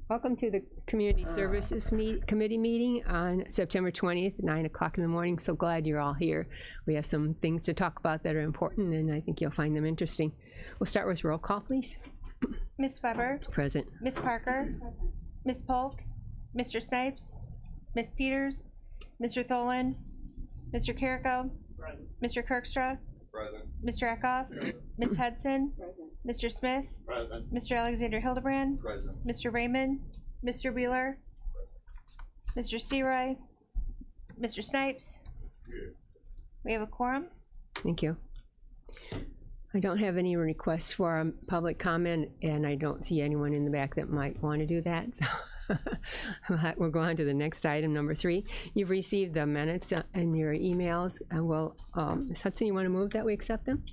Welcome to the Community Services Committee meeting on September 20th, 9 o'clock in the morning. So glad you're all here. We have some things to talk about that are important, and I think you'll find them interesting. We'll start with roll call, please. Ms. Weber? Present. Ms. Parker? Ms. Polk? Mr. Snipes? Ms. Peters? Mr. Tholen? Mr. Carrico? Mr. Kirkstra? Present. Mr. Eckhoff? Ms. Hudson? Mr. Smith? Present. Mr. Alexander Hildebrand? Present. Mr. Raymond? Mr. Wheeler? Mr. Seroy? Mr. Snipes? We have a quorum. Thank you. I don't have any requests for public comment, and I don't see anyone in the back that might want to do that. So we'll go on to the next item, number 3. You've received the minutes in your emails. Ms. Hudson, you want to move that we accept them?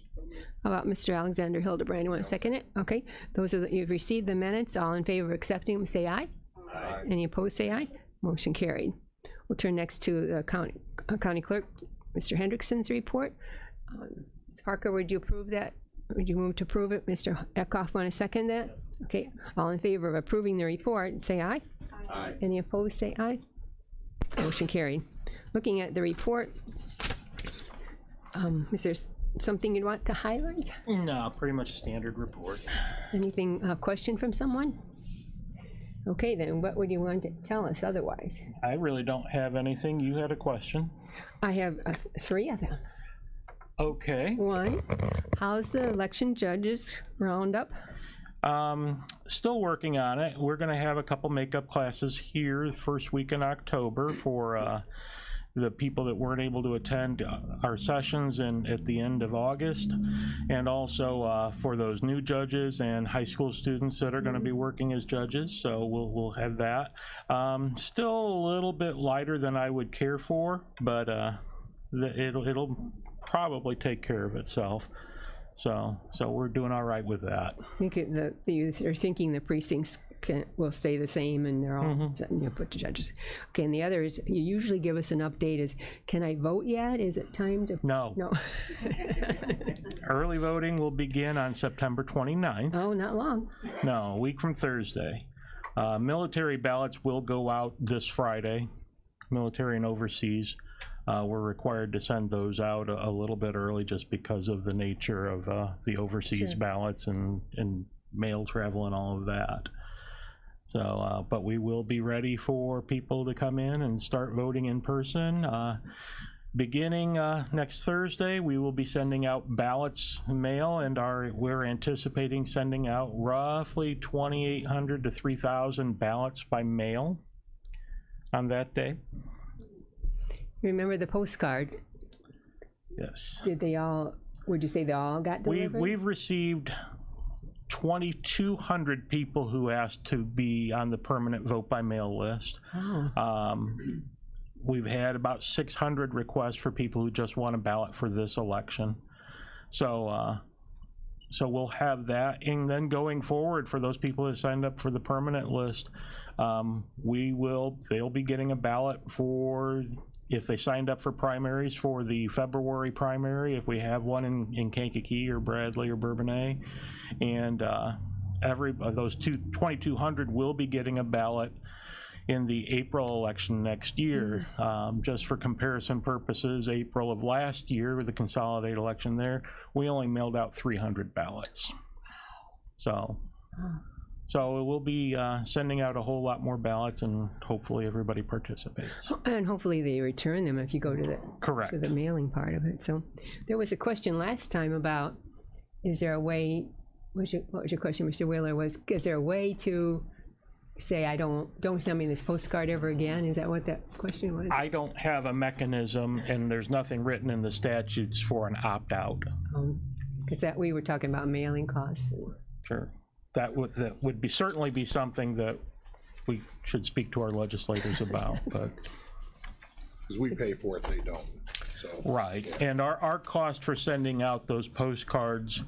How about Mr. Alexander Hildebrand? You want to second it? Okay. You've received the minutes. All in favor of accepting them, say aye. Aye. Any opposed, say aye. Motion carried. We'll turn next to the county clerk, Mr. Hendrickson's report. Ms. Parker, would you approve that? Would you move to approve it? Mr. Eckhoff, want to second that? Okay. All in favor of approving the report, say aye. Aye. Any opposed, say aye. Motion carried. Looking at the report, is there something you'd want to highlight? No, pretty much a standard report. Anything, question from someone? Okay, then what would you want to tell us otherwise? I really don't have anything. You had a question. I have 3 of them. Okay. 1, how's the election judges roundup? Still working on it. We're going to have a couple makeup classes here the first week in October for the people that weren't able to attend our sessions at the end of August, and also for those new judges and high school students that are going to be working as judges. So we'll have that. Still a little bit lighter than I would care for, but it'll probably take care of itself. So we're doing all right with that. I think the youth are thinking the precincts will stay the same, and they're all put to judges. Okay, and the other is, you usually give us an update, is can I vote yet? Is it time to? No. Early voting will begin on September 29th. Oh, not long. No, a week from Thursday. Military ballots will go out this Friday, military and overseas. We're required to send those out a little bit early just because of the nature of the overseas ballots and mail travel and all of that. So, but we will be ready for people to come in and start voting in person. Beginning next Thursday, we will be sending out ballots in mail, and we're anticipating sending out roughly 2,800 to 3,000 ballots by mail on that day. Remember the postcard? Yes. Did they all, would you say they all got delivered? We've received 2,200 people who asked to be on the permanent vote by mail list. Oh. We've had about 600 requests for people who just want a ballot for this election. So we'll have that, and then going forward, for those people who signed up for the permanent list, they'll be getting a ballot for, if they signed up for primaries, for the February primary, if we have one in Kankakee or Bradley or Bourbonnais, and those 2,200 will be getting a ballot in the April election next year. Just for comparison purposes, April of last year with the consolidated election there, we only mailed out 300 ballots. So we'll be sending out a whole lot more ballots, and hopefully everybody participates. And hopefully they return them if you go to the Correct. to the mailing part of it. So there was a question last time about, is there a way, what was your question, Mr. Wheeler, is there a way to say, don't send me this postcard ever again? Is that what that question was? I don't have a mechanism, and there's nothing written in the statutes for an opt-out. Because that we were talking about mailing costs. Sure. That would certainly be something that we should speak to our legislators about. But Because we pay for it, they don't. So. Right. Yeah. And our cost for sending out those postcards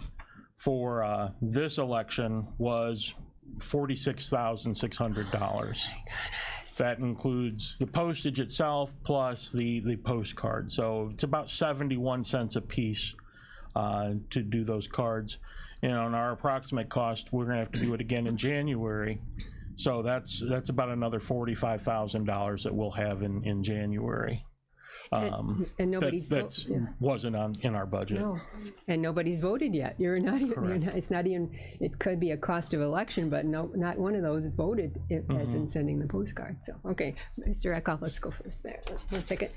for this election was $46,600. That includes the postage itself plus the postcard. So it's about 71 cents a piece to do those cards. And on our approximate cost, we're going to have to do it again in January. So that's about another $45,000 that we'll have in January. And nobody's That's wasn't in our budget. No, and nobody's voted yet. You're not. It's not even. It could be a cost of election, but no, not one of those voted as in sending the postcard. So okay, Mr. Eckhoff, let's go first. There, 1 second.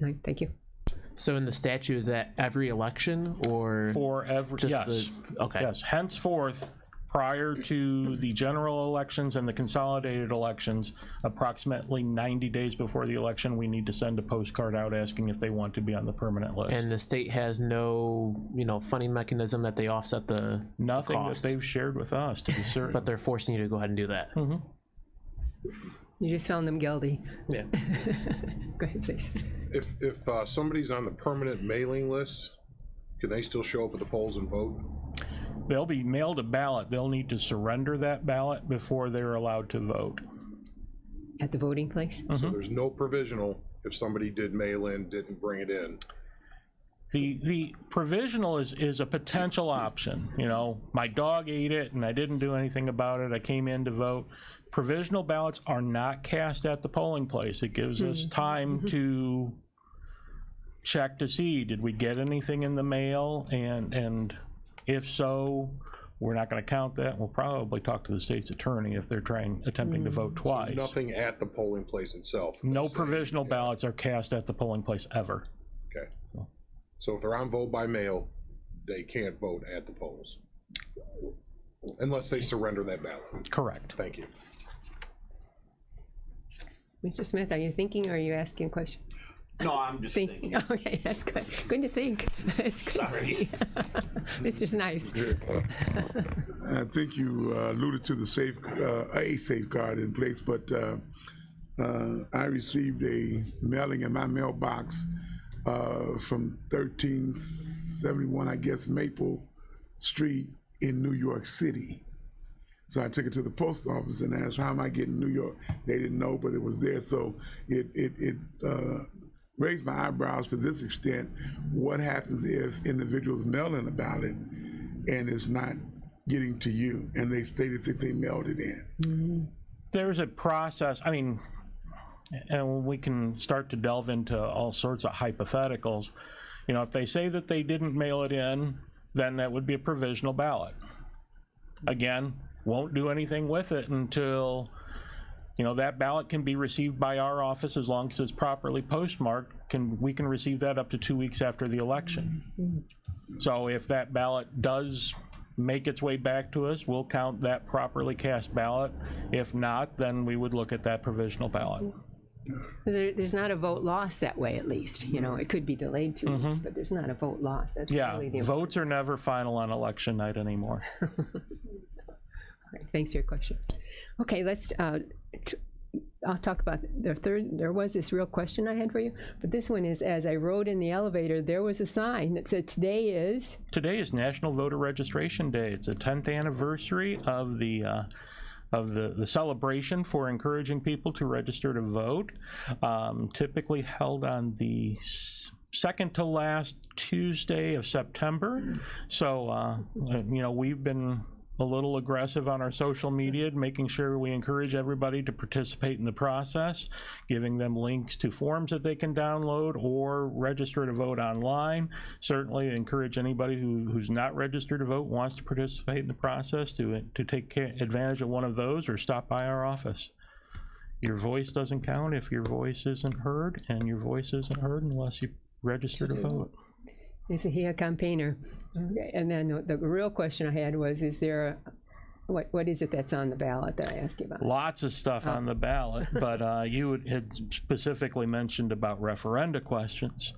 No, thank you. So in the statute, is that every election or For every just yes, okay? yes. Henceforth, prior to the general elections and the consolidated elections, approximately 90 days before the election, we need to send a postcard out asking if they want to be on the permanent list. And the state has no, funding mechanism that they offset the Nothing that cost. they've shared with us, to be certain. But they're forcing you to go ahead and do that. You just found them guilty. Yeah. Go ahead, please. If somebody's on the permanent mailing list, can they still show up at the polls and vote? They'll be mailed a ballot. They'll need to surrender that ballot before they're allowed to vote. At the voting place. So there's no provisional if somebody did mail in, didn't bring it in. The provisional is a potential option. My dog ate it and I didn't do anything about it. I came in to vote. Provisional ballots are not cast at the polling place. It gives us time to check to see, did we get anything in the mail? And if so, we're not going to count that. We'll probably talk to the state's attorney if they're attempting to vote twice. Nothing at the polling place itself. No provisional ballots are cast at the polling place ever. Okay. So if they're on vote by mail, they can't vote at the polls. Unless they surrender that ballot. Correct. Thank you. Mr. Smith, are you thinking or are you asking a question? No, I'm just thinking. Okay, that's good. Good to think. That's good. Sorry. Mr. Snipes. I think you alluded to the a safeguard in place, but I received a mailing in my mailbox from 1371, I guess, Maple Street in New York City. So I took it to the post office and asked, how am I getting New York? They didn't know, but it was there. So it raised my eyebrows to this extent. What happens if individuals mail in a ballot and it's not getting to you and they stated that they mailed it in? There's a process. I mean, and we can start to delve into all sorts of hypotheticals. If they say that they didn't mail it in, then that would be a provisional ballot. Again, won't do anything with it until that ballot can be received by our office as long as it's properly postmarked. We can receive that up to 2 weeks after the election. So if that ballot does make its way back to us, we'll count that properly cast ballot. If not, then we would look at that provisional ballot. There's not a vote lost that way, at least. It could be delayed 2 weeks, but there's not a vote lost. That's really the votes are never final on election night anymore. Right, thanks for your question. Okay, let's. I'll talk about the third. There was this real question I had for you, but this one is: as I rode in the elevator, there was a sign that said, "Today is." Today is National Voter Registration Day. It's the 10th anniversary of the celebration for encouraging people to register to vote. Typically held on the second to last Tuesday of September. So we've been a little aggressive on our social media, making sure we encourage everybody to participate in the process, giving them links to forms that they can download or register to vote online. Certainly encourage anybody who's not registered to vote, wants to participate in the process, to take advantage of one of those or stop by our office. Your voice doesn't count if your voice isn't heard, and your voice isn't heard unless you register to vote. Is he a campaigner? Okay. And then the real question I had was, is there what is it that's on the ballot that I asked you about? Lots of stuff on the ballot, but you had specifically mentioned about referenda questions.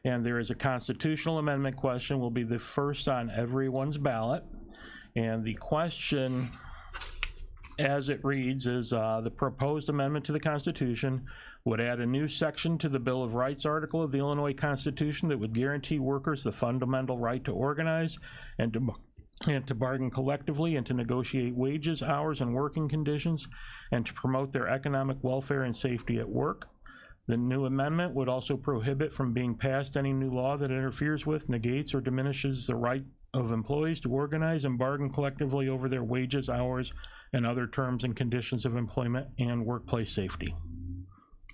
And there is a constitutional amendment question, will be the first on everyone's ballot. And the question, as it reads, is the proposed amendment to the Constitution would add a new section to the Bill of Rights article of the Illinois Constitution that would guarantee workers the fundamental right to organize and to bargain collectively and to negotiate wages, hours, and working conditions, and to promote their economic welfare and safety at work. The new amendment would also prohibit from being passed any new law that interferes with, negates, or diminishes the right of employees to organize and bargain collectively over their wages, hours, and other terms and conditions of employment and workplace safety.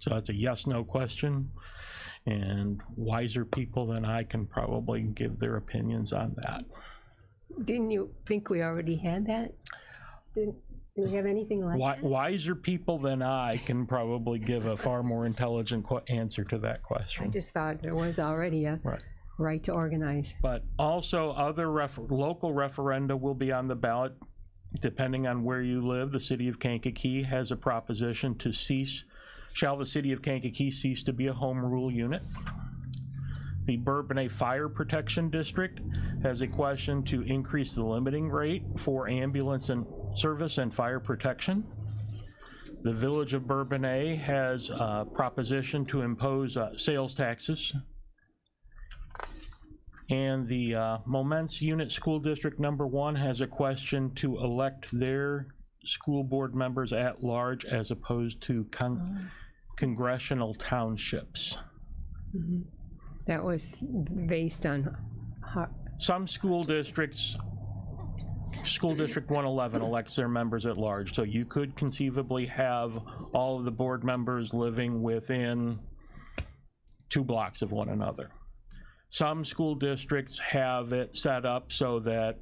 So that's a yes/no question, and wiser people than I can probably give their opinions on that. Didn't you think we already had that? Do we have anything like that? Wiser people than I can probably give a far more intelligent answer to that I question. just thought there was already a Right. right to organize. But also other local referenda will be on the ballot depending on where you live. The city of Kankakee has a proposition to shall the city of Kankakee cease to be a home rule unit? The Bourbonnais Fire Protection District has a question to increase the limiting rate for ambulance and service and fire protection. The Village of Bourbonnais has a proposition to impose sales taxes. And the Momence Unit School District Number 1 has a question to elect their school board members at large as opposed to congressional townships. That was based on Some school districts, School District 111 elects their members at large, so you could conceivably have all of the board members living within 2 blocks of one another. Some school districts have it set up so that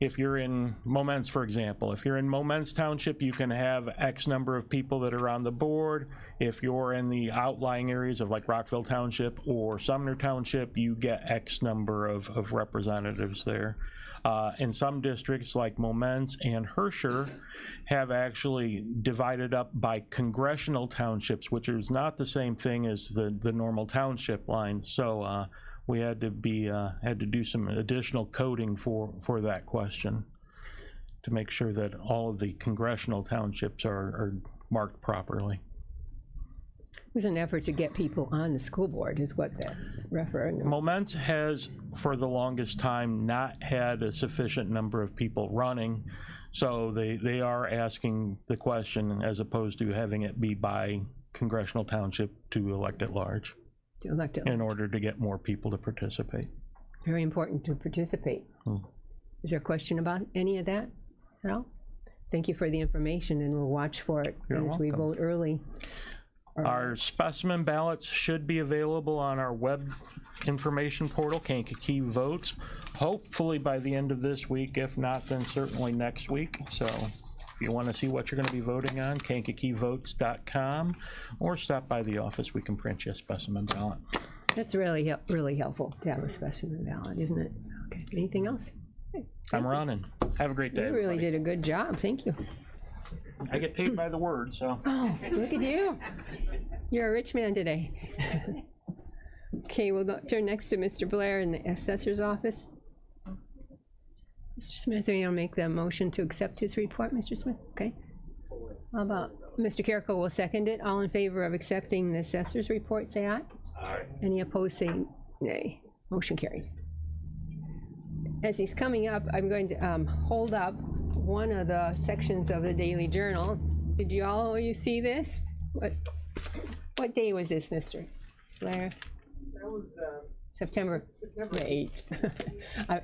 if you're in Momence, for example, if you're in Momence Township, you can have X number of people that are on the board. If you're in the outlying areas of like Rockville Township or Sumner Township, you get X number of representatives there. In some districts like Momence and Herscher have actually divided up by congressional townships, which is not the same thing as the normal township line. So we had to do some additional coding for that question to make sure that all of the congressional townships are marked properly. It was an effort to get people on the school board is what that referendum. Momence has, for the longest time, not had a sufficient number of people running, so they are asking the question as opposed to having it be by congressional township to elect at large To elect it. in order to get more people to participate. Very important to participate. Is there a question about any of that at all? Thank you for the information, and we'll watch for it You're as we welcome. vote early. Our specimen ballots should be available on our web information portal, Kankakee Votes, hopefully by the end of this week. If not, then certainly next week. So if you want to see what you're going to be voting on, kankakeevotes.com, or stop by the office. We can print you a specimen ballot. That's really, really helpful to have a specimen ballot, isn't it? Okay, anything else? I'm running. Have a great day, You really everybody. did a good job, thank you. I get paid by the word, so. Oh, look at you. You're a rich man today. Okay, we'll turn next to Mr. Blair in the assessor's office. Mr. Smith, are you gonna make the motion to accept his report, Mr. Smith? Okay. How about, Mr. Carrico will second it. All in favor of accepting the assessor's report, say aye. Aye. Any opposed, say nay. Motion carried. As he's coming up, I'm going to hold up one of the sections of the Daily Journal. Did you see this? What day was this, Mr. Blair? That was September September 8th.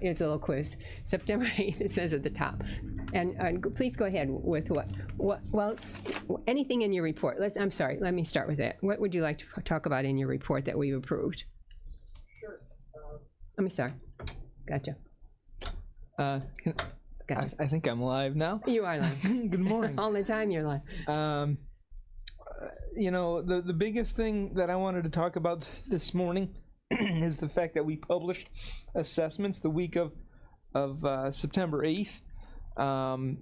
It's a little quiz. September 8th, it says at the top. And please go ahead with well, anything in your report. I'm sorry, let me start with that. What would you like to talk about in your report that we've approved? Sure. I'm sorry. Gotcha. Gotcha. I think I'm live now. You are live. Good morning. All the time you're live. You know, the biggest thing that I wanted to talk about this morning is the fact that we published assessments the week of September 8th.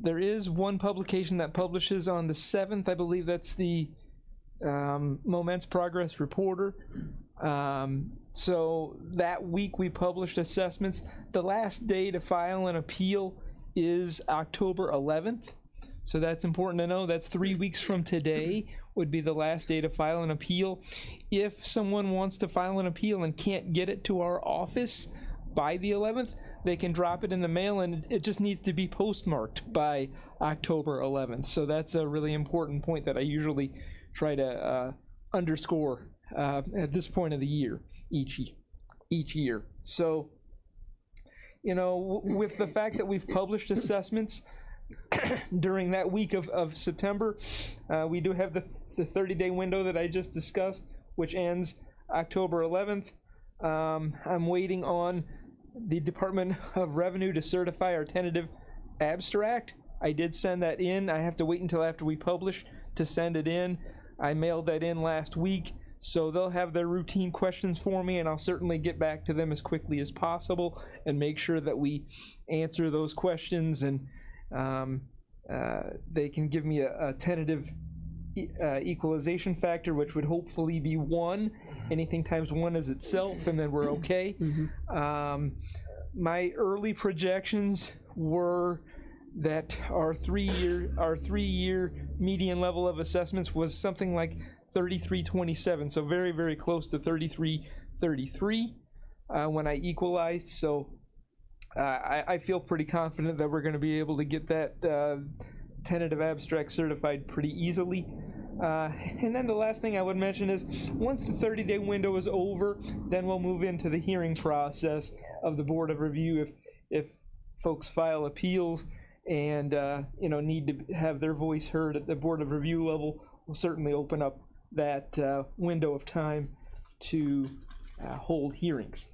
There is one publication that publishes on the 7th. I believe that's the Momence Progress Reporter. So that week we published assessments. The last day to file an appeal is October 11th. So that's important to know. That's 3 weeks from today would be the last day to file an appeal. If someone wants to file an appeal and can't get it to our office by the 11th, they can drop it in the mail, and it just needs to be postmarked by October 11th. So that's a really important point that I usually try to underscore at this point of the year, each year. So, you know, with the fact that we've published assessments during that week of September, we do have the 30-day window that I just discussed, which ends October 11th. I'm waiting on the Department of Revenue to certify our tentative abstract. I did send that in. I have to wait until after we publish to send it in. I mailed that in last week, so they'll have their routine questions for me, and I'll certainly get back to them as quickly as possible and make sure that we answer those questions, and they can give me a tentative equalization factor, which would hopefully be 1. Anything times 1 is itself, and then we're okay. My early projections were that our three-year median level of assessments was something like 3327, so very, very close to 3333 when I equalized. So I feel pretty confident that we're going to be able to get that tentative abstract certified pretty easily. And then the last thing I would mention is once the 30-day window is over, then we'll move into the hearing process of the Board of Review. If folks file appeals and you know, need to have their voice heard at the Board of Review level, we'll certainly open up that window of time to hold hearings.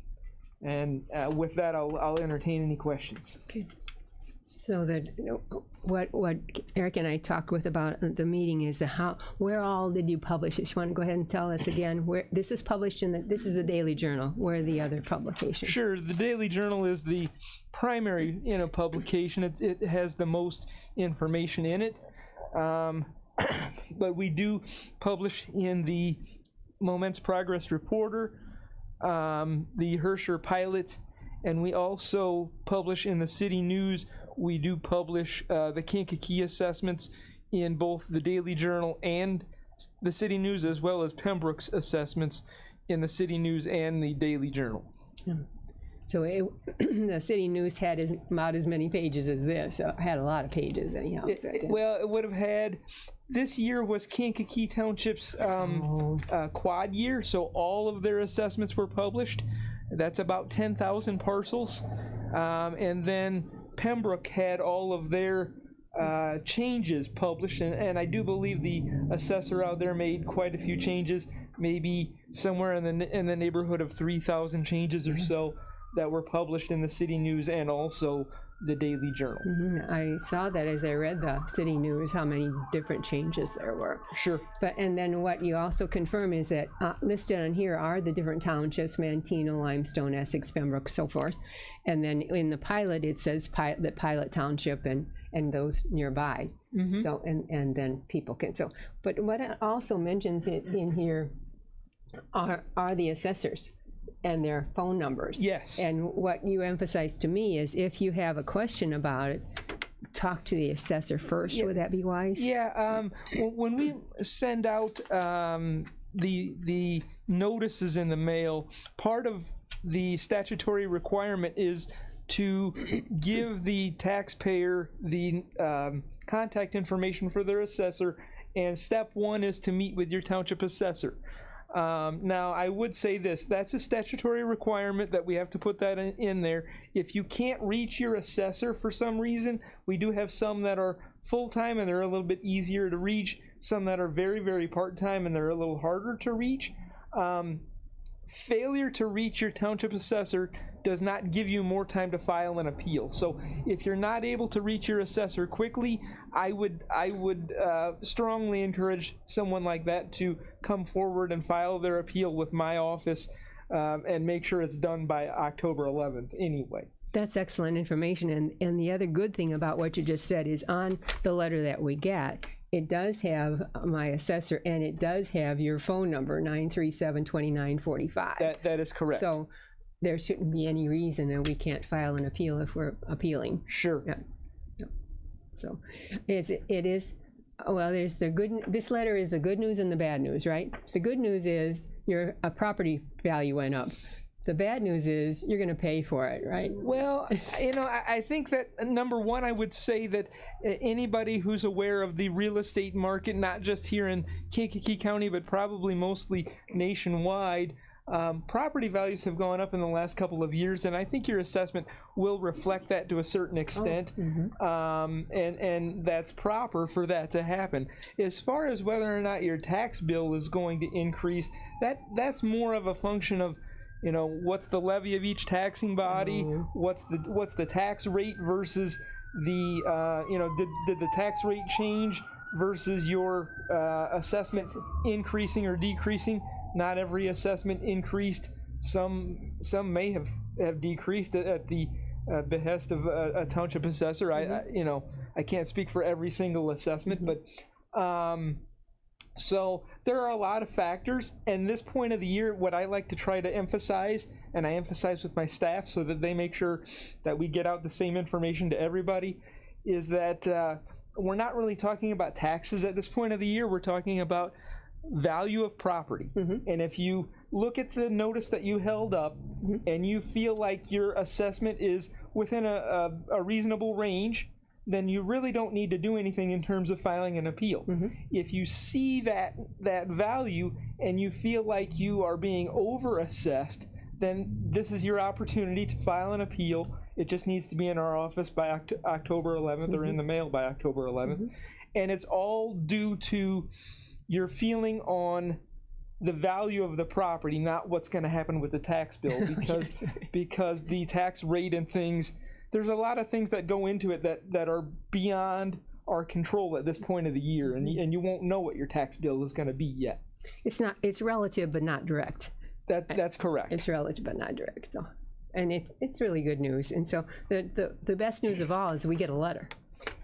And with that, I'll entertain any questions. Okay. So that what Eric and I talked with about at the meeting is where all did you publish it? You want to go ahead and tell us again where this is published in this is the Daily Journal. Where are the other publications? Sure, the Daily Journal is the primary, you know, publication. It has the most information in it, but we do publish in the Moments Progress Reporter, the Herscher Pilot, and we also publish in the City News. We do publish the Kankakee assessments in both the Daily Journal and the City News, as well as Pembroke's assessments in the City News and the Daily Journal. Yeah. So the City News had about as many pages as this. So it had a lot of pages anyhow. Well, it would have had. This year was Kankakee Township's quad year, so all of their assessments were published. That's about 10,000 parcels, and then Pembroke had all of their changes published, and I do believe the assessor out there made quite a few changes, maybe somewhere in the neighborhood of 3,000 changes or so that were published in the City News and also the Daily Journal. I saw that as I read the City News, how many different changes there were. Sure. And then what you also confirm is that listed on here are the different townships: Manteno, Limestone, Essex, Pembroke, so forth. And then in the pilot, it says that Pilot Township and those nearby. So and then people can. So, but what it also mentions it in here are the assessors and their phone numbers. Yes. And what you emphasized to me is if you have a question about it, talk to the assessor first. Yeah. Would that be wise? Yeah. When we send out the notices in the mail, part of the statutory requirement is to give the taxpayer the contact information for their assessor, and step 1 is to meet with your township assessor. Now, I would say this, that's a statutory requirement that we have to put that in there. If you can't reach your assessor for some reason, we do have some that are full-time and they're a little bit easier to reach, some that are very, very part-time and they're a little harder to reach. Failure to reach your township assessor does not give you more time to file an appeal. So if you're not able to reach your assessor quickly, I would strongly encourage someone like that to come forward and file their appeal with my office and make sure it's done by October 11th anyway. That's excellent information. And the other good thing about what you just said is on the letter that we get, it does have my assessor, and it does have your phone number, 937-2945. That is correct. So there shouldn't be any reason that we can't file an appeal if we're appealing. Sure. Yeah. Yeah. So it is, well, there's the good, this letter is the good news and the bad news, right? The good news is your property value went up. the bad news is you're gonna pay for it, right? Well, I think that number one, I would say that anybody who's aware of the real estate market, not just here in Kankakee County, but probably mostly nationwide, property values have gone up in the last couple of years, and I think your assessment will reflect that to a certain extent, and that's proper for that to happen. As far as whether or not your tax bill is going to increase, that's more of a function of, what's the levy of each taxing body, what's the tax rate versus the did the tax rate change versus your assessment increasing or decreasing. Not every assessment increased. Some may have decreased at the behest of a township assessor. I can't speak for every single assessment, but so there are a lot of factors. And this point of the year, what I like to try to emphasize, and I emphasize with my staff so that they make sure that we get out the same information to everybody, is that we're not really talking about taxes at this point of the year. We're talking about value of property. And if you look at the notice that you held up and you feel like your assessment is within a reasonable range, then you really don't need to do anything in terms of filing an appeal. If you see that value and you feel like you are being overassessed, then this is your opportunity to file an appeal. It just needs to be in our office by October 11th or in the mail by October 11th. And it's all due to your feeling on the value of the property, not what's going to happen with the tax bill, because because the tax rate and things, there's a lot of things that go into it that are beyond our control at this point of the year, and you won't know what your tax bill is going to be yet. It's relative but not direct. That's correct. It's relative but not direct. So, and it's really good news. And so the best news of all is we get a letter.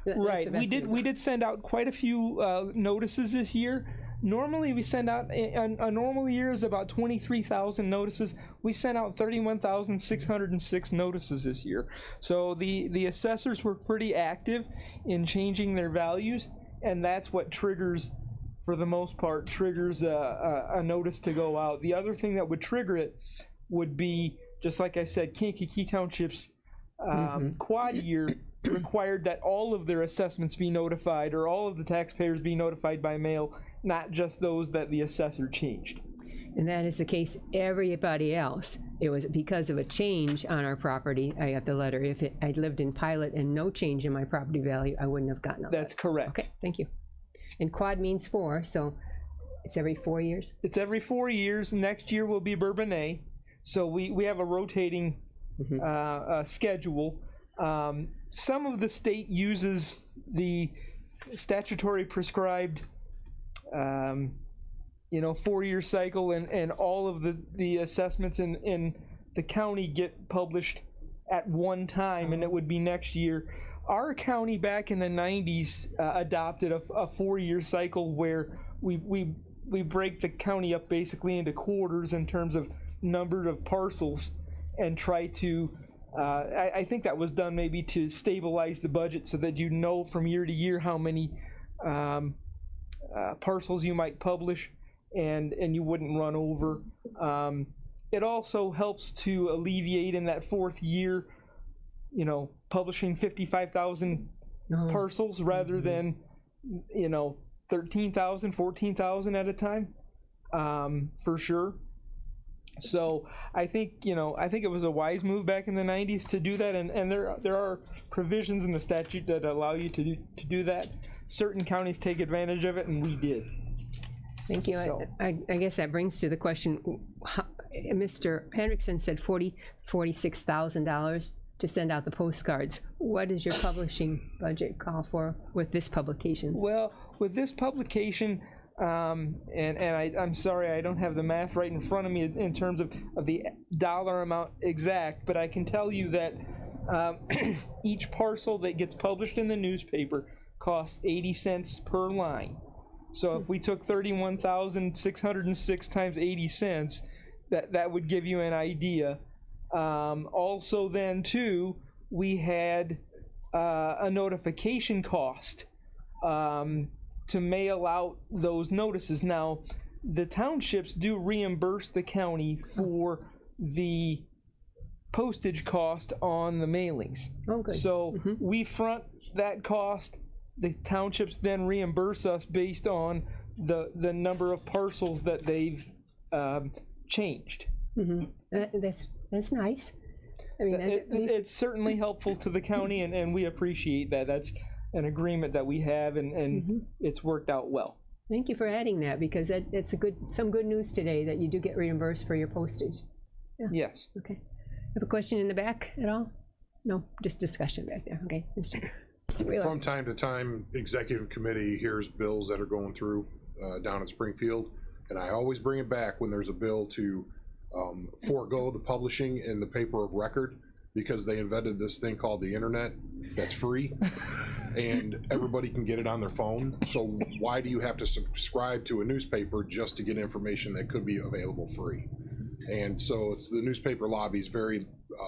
Right. We did send out quite a few notices this year. Normally we send out, a normal year is about 23,000 notices. We sent out 31,606 notices this year. So the assessors were pretty active in changing their values, and that's what triggers, for the most part, a notice to go out. The other thing that would trigger it would be, just like I said, Kankakee Township's quad year required that all of their assessments be notified, or all of the taxpayers be notified by mail, not just those that the assessor changed. And that is the case everybody else. It was because of a change on our property, I got the letter. If I'd lived in Pilot and no change in my property value, I wouldn't have gotten a letter. That's correct. Okay, thank you. And quad means 4, so it's every 4 years? It's every 4 years. Next year will be Bourbonnais. So we have a rotating schedule. Some of the state uses the statutory prescribed 4-year cycle, and all of the assessments in the county get published at one time, and it would be next year. Our county back in the 90s adopted a 4-year cycle where we break the county up basically into quarters in terms of number of parcels, and try to I think that was done maybe to stabilize the budget so that you know from year to year how many parcels you might publish, and you wouldn't run over. It also helps to alleviate in that 4th year, publishing 55,000 parcels rather than 13,000, 14,000 at a time, for sure. So I think it was a wise move back in the 90s to do that, and there are provisions in the statute that allow you to do that. Certain counties take advantage of it, and we did. Thank you. So. I guess that brings to the question, Mr. Hendrickson said $46,000 to send out the postcards. What does your publishing budget call for with this publication? Well, with this publication, I'm sorry I don't have the math right in front of me in terms of the dollar amount exact, but I can tell you that each parcel that gets published in the newspaper costs 80 cents per line. So if we took 31,606 times 80 cents, that would give you an idea. Also then too, we had a notification cost to mail out those notices. Now, the townships do reimburse the county for the postage cost on the mailings. Oh, good. So we front that cost. The townships then reimburse us based on the number of parcels that they've changed. That's nice. I mean, at least It's certainly helpful to the county, and we appreciate that. That's an agreement that we have, and it's worked out well. thank you for adding that, because it's some good news today that you do get reimbursed for your postage. Yes. Okay. Have a question in the back at all? No, just discussion back there. Okay, Mr. Wheeler. From time to time, executive committee hears bills that are going through down in Springfield, and I always bring it back when there's a bill to forego the publishing in the paper of record, because they invented this thing called the internet that's free, and everybody can get it on their phone. So why do you have to subscribe to a newspaper just to get information that could be available free? And so it's the newspaper lobby is very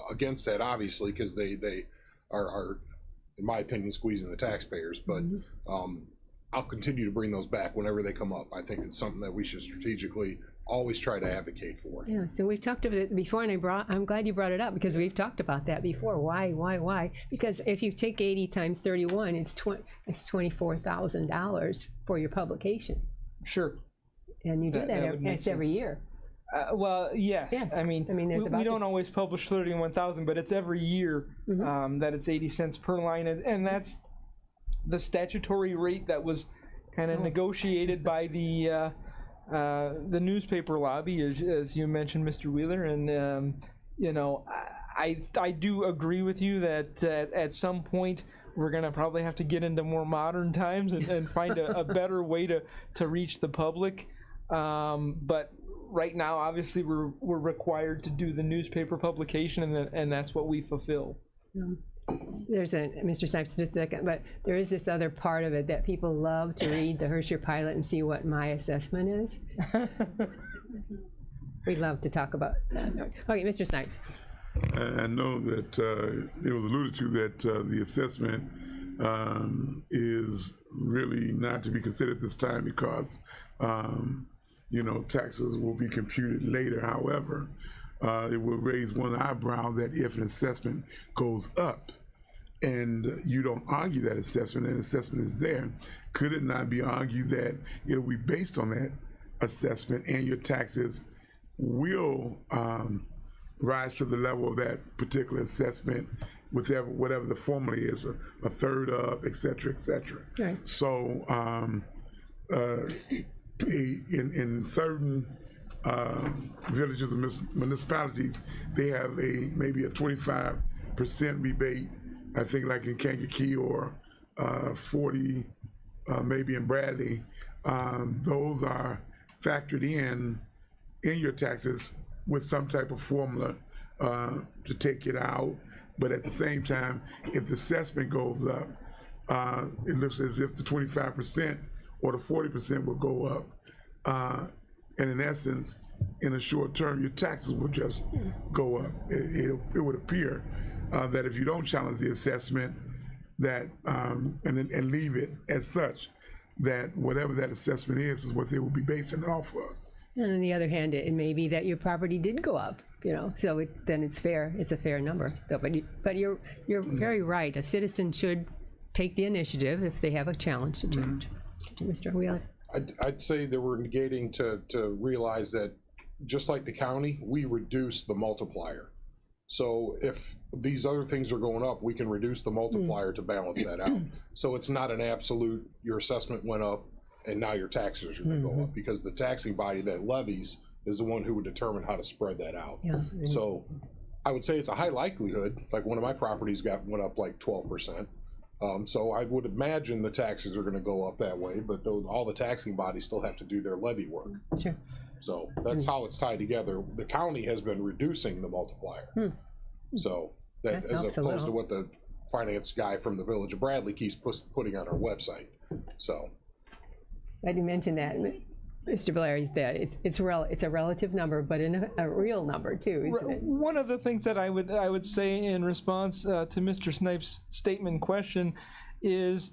against that, obviously, because they are, in my opinion, squeezing the taxpayers. But I'll continue to bring those back whenever they come up. I think it's something that we should strategically always try to advocate for. Yeah, so we've talked about it before, and I'm glad you brought it up, because we've talked about that before. Why? Because if you take 80 times 31, it's $24,000 for your publication, Sure. and you do That would make that's every sense. year. Well, yes. Yes. I mean, there's we about don't always publish 31,000, but it's every year that it's 80 cents per line, and that's the statutory rate that was kind of negotiated by the newspaper lobby, as you mentioned, Mr. Wheeler. And you know, I do agree with you that at some point we're gonna probably have to get into more modern times and find a better way to reach the public. But right now, obviously, we're required to do the newspaper publication, and that's what we fulfill. There's Mr. Snipes, just a second, but there is this other part of it that people love to read the Hersher Pilot and see what my assessment is. We love to talk about that. Okay, Mr. Snipes. I know that it was alluded to that the assessment is really not to be considered this time because you know, taxes will be computed later. However, it will raise one eyebrow that if an assessment goes up and you don't argue that assessment and assessment is there, could it not be argued that it will be based on that assessment and your taxes will rise to the level of that particular assessment, whatever the formula is, a third of, et cetera, et cetera. Right. So in certain villages and municipalities, they have maybe a 25% rebate. I think like in Kankakee or 40 maybe in Bradley. Those are factored in your taxes with some type of formula to take it out. But at the same time, if the assessment goes up, it looks as if the 25% or the 40% will go up. And in essence, in a short term, your taxes will just go up. It would appear that if you don't challenge the assessment, that and leave it as such, that whatever that assessment is what they will be basing it off of. And on the other hand, it may be that your property did go up, you know, so then it's fair. It's a fair number. So, but you're very right. A citizen should take the initiative if they have a challenge to change. Mr. Wheeler. I'd say that we're negating to realize that just like the county, we reduce the multiplier. So if these other things are going up, we can reduce the multiplier to balance that out. So it's not an absolute, your assessment went up and now your taxes are gonna go up, because the taxing body that levies is the one who would determine how to spread that out. Yeah. So I would say it's a high likelihood, like one of my properties went up like 12%. So I would imagine the taxes are gonna go up that way, but all the taxing bodies still have to do their levy work. Sure. So that's how it's tied together. The county has been reducing the multiplier. So that as helps a opposed to little. what the finance guy from the Village of Bradley keeps putting on our website. So I didn't mention that, Mr. Blair, that it's a relative number, but a real number too, isn't it? One of the things that I would say in response to Mr. Snipes' statement and question is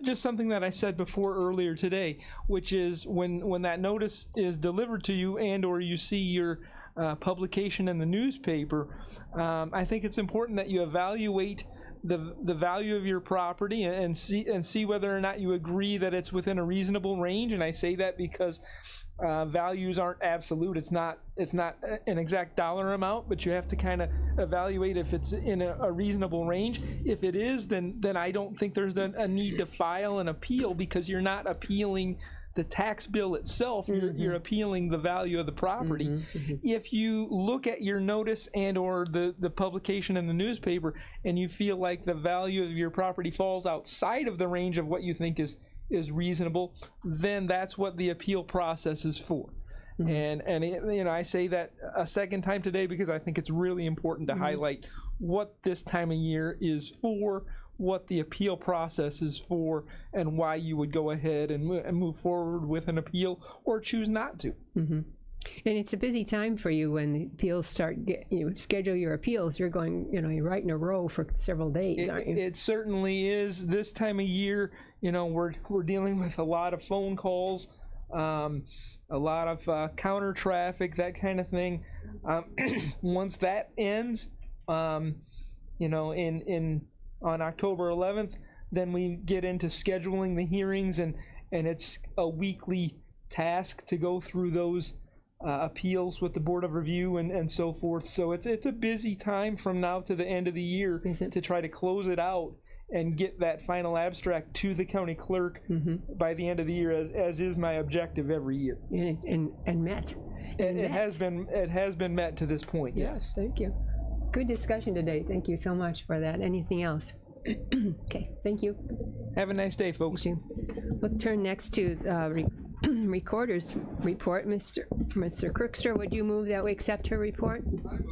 just something that I said before earlier today, which is when that notice is delivered to you and or you see your publication in the newspaper, I think it's important that you evaluate the value of your property and see whether or not you agree that it's within a reasonable range. And I say that because values aren't absolute. It's not an exact dollar amount, but you have to kind of evaluate if it's in a reasonable range. If it is, then I don't think there's a need to file an appeal, because you're not appealing the tax bill itself. You're appealing the value of the property. If you look at your notice and or the publication in the newspaper and you feel like the value of your property falls outside of the range of what you think is reasonable, then that's what the appeal process is for. And I say that a second time today because I think it's really important to highlight what this time of year is for, what the appeal process is for, and why you would go ahead and move forward with an appeal or choose not to. And it's a busy time for you when the appeals start. You schedule your appeals. You're going, you're right in a row for several days, aren't you? It certainly is. This time of year, we're dealing with a lot of phone calls, a lot of counter traffic, that kind of thing. Once that ends, on October 11th, then we get into scheduling the hearings, and it's a weekly task to go through those appeals with the Board of Review and so forth. So it's a busy time from now to the end of the year to try to close it out and get that final abstract to the county clerk by the end of the year, as is my objective every year. And met. It has been met to this point. Yes. Thank you. Good discussion today. Thank you so much for that. Anything else? Okay, thank you. Have a nice day, folks. We'll turn next to Recorder's report. Mr. Kirkster, would you move that we accept her report? I move that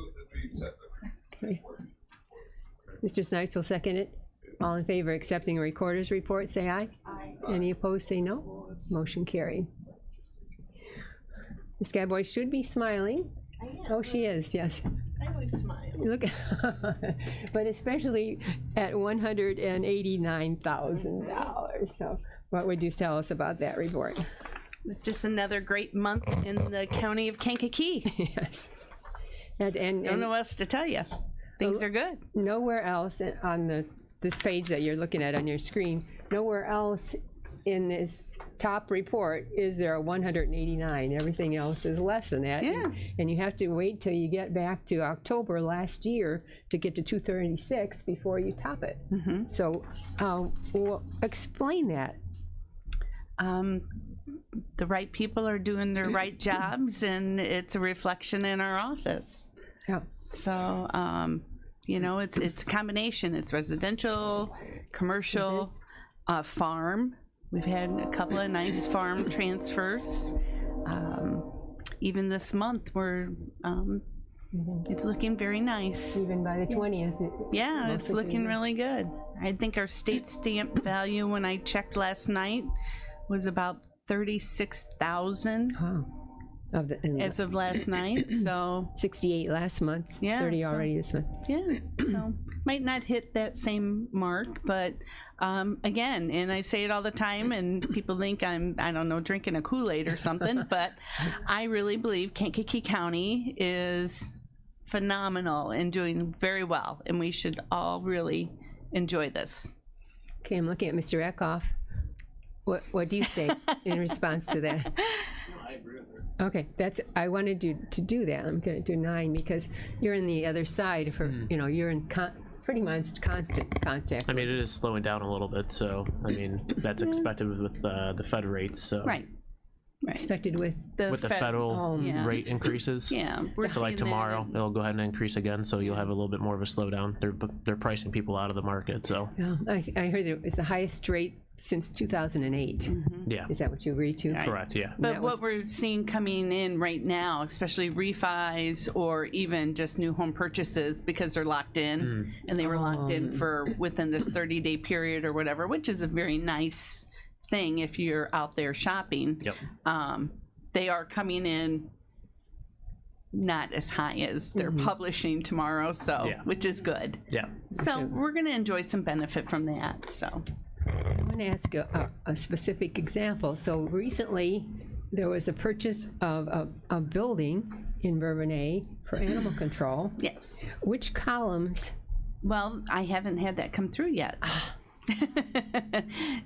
we accept the report. Mr. Snipes will second it. All in favor of accepting a Recorder's report, say aye. Aye. Any opposed, say no. Motion carried. Ms. Gadboy should be smiling. I am. Oh, she is, yes. I always smile. Look, but especially at $189,000. So what would you tell us about that report? It's just another great month in the county of Kankakee. Yes. Don't know what else to tell you. Things are good. Nowhere else on this page that you're looking at on your screen, nowhere else in this top report is there a 189. Everything else is less than that. Yeah. And you have to wait till you get back to October last year to get to 236 before you top it. So well, explain that. The right people are doing their right jobs, and it's a reflection in our office. Yeah. So, it's a combination. It's residential, commercial, farm. We've had a couple of nice farm transfers. Even this month, it's looking very nice. Even by the 20th. Yeah, it's looking really good. I think our state stamp value, when I checked last night, was about 36,000 as of last night. So 68 last month. Yeah, 30 already this month. Yeah, so might not hit that same mark, but again, and I say it all the time, and people think I don't know, drinking a Kool-Aid or something, but I really believe Kankakee County is phenomenal and doing very well, and we should all really enjoy this. Okay, I'm looking at Mr. Eckhoff. What do you say in response to that? I agree with her. Okay, I wanted you to do that. I'm going to do 9 because you're on the other side of her. You're in pretty much constant contact. I mean, it is slowing down a little bit, so I mean that's expected with the Fed rates. So Right. Expected with the federal rate increases. Yeah. So like tomorrow, it'll go ahead and increase again. So you'll have a little bit more of a slowdown. They're pricing people out of the market. So yeah, I heard it was the highest rate since 2008. Yeah. Is that what you agree to? Right. Correct. Yeah. But what we're seeing coming in right now, especially refis or even just new home purchases, because they're locked in and they were locked in for within this 30-day period or whatever, which is a very nice thing if you're out there shopping. Yep. They are coming in not as high as they're publishing tomorrow, so which is good. Yeah. So we're going to enjoy some benefit from that. So I want to ask a specific example. So recently, there was a purchase of a building in Bourbonnais for animal control. Yes. Which columns? Well, I haven't had that come through yet.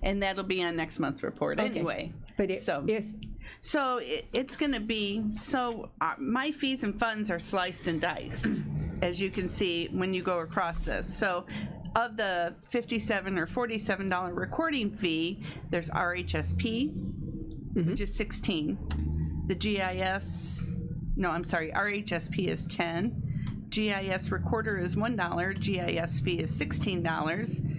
And that'll be on next month's report anyway. But It's going to be, my fees and funds are sliced and diced, as you can see when you go across this. So of the $57 or $47 recording fee, there's RHSP, which is 16. The RHSP is 10. GIS recorder is $1. GIS fee is $16.